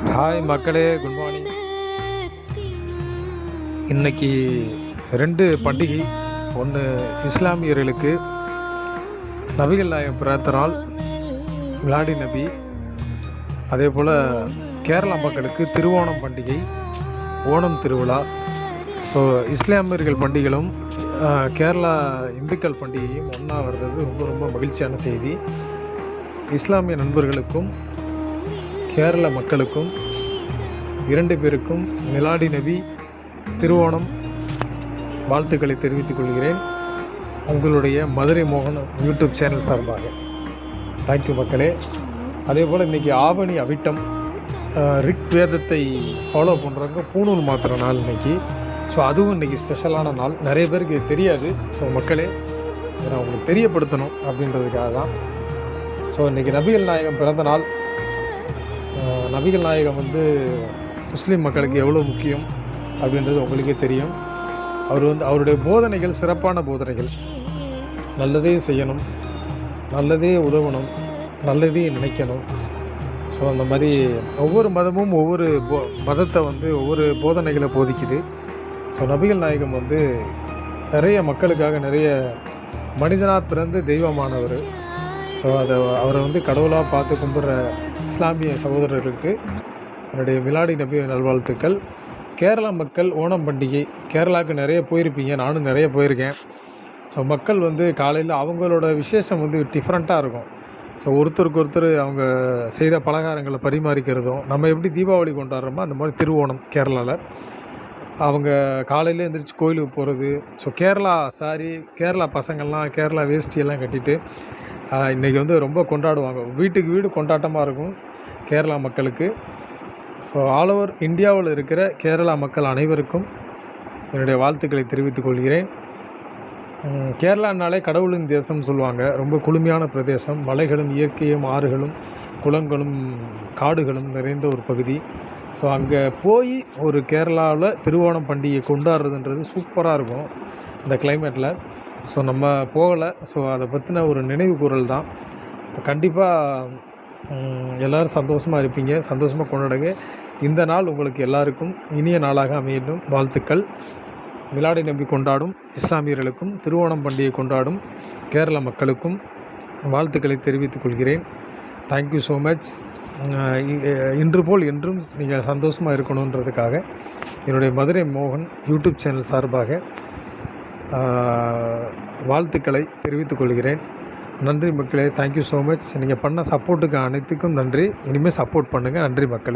Hi மக்களே, good morning. இன்னைக்கு 2 பண்டிகை. ஒன்று இஸ்லாமியர்களுக்கு நபிகள் நாயகம் பிறந்த நாள் மிலாடி நபி. அதே போல் கேரளா மக்களுக்கு திருவோணம் பண்டிகை, ஓணம் திருவிழா. ஸோ இஸ்லாமியர்கள் பண்டிகைகளும் கேரளா இந்துக்கள் பண்டிகையும் ஒன்றா வர்றது ரொம்ப ரொம்ப மகிழ்ச்சியான செய்தி. இஸ்லாமிய நண்பர்களுக்கும் கேரள மக்களுக்கும் 2 பேருக்கும் மிலாடி நபி திருவோணம் வாழ்த்துக்களை தெரிவித்துக் கொள்கிறேன். உங்களுடைய மதுரை மோகன் யூடியூப் சேனல் சார்பாக தேங்க்யூ மக்களே. அதே போல் இன்றைக்கி ஆவணி அவிட்டம், ரிக் வேதத்தை ஃபாலோ பண்ணுறவங்க பூணூல் மாத்திர நாள் இன்றைக்கி. ஸோ அதுவும் இன்றைக்கி ஸ்பெஷலான நாள். நிறைய பேருக்கு தெரியாது. ஸோ மக்களே, நான் உங்களுக்கு தெரியப்படுத்தணும் அப்படின்றதுக்காக தான். ஸோ இன்றைக்கி நபிகள் நாயகம் பிறந்த நாள். நபிகள் நாயகம் முஸ்லீம் மக்களுக்கு எவ்வளோ முக்கியம் அப்படின்றது உங்களுக்கே தெரியும். அவருடைய போதனைகள் சிறப்பான போதனைகள். நல்லதே செய்யணும், நல்லதே உதவணும், நல்லதே நினைக்கணும். ஸோ அந்த மாதிரி ஒவ்வொரு மதமும் ஒவ்வொரு மதத்தை ஒவ்வொரு போதனைகளை போதிக்குது. ஸோ நபிகள் நாயகம் நிறைய மக்களுக்காக நிறைய மனிதனாக பிறந்து தெய்வமானவர். ஸோ அவரை கடவுளாக பார்த்து கும்பிட்ற இஸ்லாமிய சகோதரர்களுக்கு என்னுடைய மிலாடி நபி நல்வாழ்த்துக்கள். கேரளா மக்கள் ஓணம் பண்டிகை, கேரளாவுக்கு நிறைய போயிருப்பீங்க, நானும் நிறைய போயிருக்கேன். ஸோ மக்கள் காலையில் அவங்களோட விசேஷம் டிஃப்ரெண்ட்டாக இருக்கும். ஸோ ஒருத்தருக்கு ஒருத்தர் அவங்க செய்த பலகாரங்களை பரிமாறிக்கிறதும், நம்ம எப்படி தீபாவளி கொண்டாடுறோமோ அந்த மாதிரி திருவோணம் கேரளாவில் அவங்க காலையில் எழுந்திரிச்சு கோயிலுக்கு போகிறது. ஸோ கேரளா கேரளா பசங்கள்லாம் கேரளா வேஷ்டியெல்லாம் கட்டிட்டு இன்றைக்கி ரொம்ப கொண்டாடுவாங்க. வீட்டுக்கு வீடு கொண்டாட்டமாக இருக்கும் கேரளா மக்களுக்கு. ஸோ ஆல் ஓவர் இந்தியாவில் இருக்கிற கேரளா மக்கள் அனைவருக்கும் என்னுடைய வாழ்த்துக்களை தெரிவித்துக் கொள்கிறேன். கேரளானாலே கடவுளின் தேசம் சொல்லுவாங்க. ரொம்ப குளுமையான பிரதேசம், மலைகளும் இயற்கையும் ஆறுகளும் குளங்களும் காடுகளும் நிறைந்த ஒரு பகுதி. ஸோ அங்கே போய் ஒரு கேரளாவில் திருவோணம் பண்டிகை கொண்டாடுறதுன்றது சூப்பராக இருக்கும் இந்த கிளைமேட்டில். ஸோ நம்ம போகலை. ஸோ அதை பற்றின ஒரு நினைவு கூறல் தான். ஸோ கண்டிப்பாக எல்லோரும் சந்தோஷமாக இருப்பீங்க, சந்தோஷமாக கொண்டாடுங்க. இந்த நாள் உங்களுக்கு எல்லாருக்கும் இனிய நாளாக அமையட்டும். வாழ்த்துக்கள். மிலாடி நபி கொண்டாடும் இஸ்லாமியர்களுக்கும் திருவோணம் பண்டிகை கொண்டாடும் கேரள மக்களுக்கும் வாழ்த்துக்களை தெரிவித்துக் கொள்கிறேன். Thank you so much. இன்று போல் என்றும் நீங்கள் சந்தோஷமாக இருக்கணுன்றதுக்காக என்னுடைய மதுரை மோகன் யூடியூப் சேனல் சார்பாக வாழ்த்துக்களை தெரிவித்துக் கொள்கிறேன். நன்றி மக்களே, தேங்க்யூ ஸோ மச். நீங்கள் பண்ண சப்போர்ட்டுக்கு அனைத்துக்கும் நன்றி. இனிமேல் சப்போர்ட் பண்ணுங்கள். நன்றி மக்களே.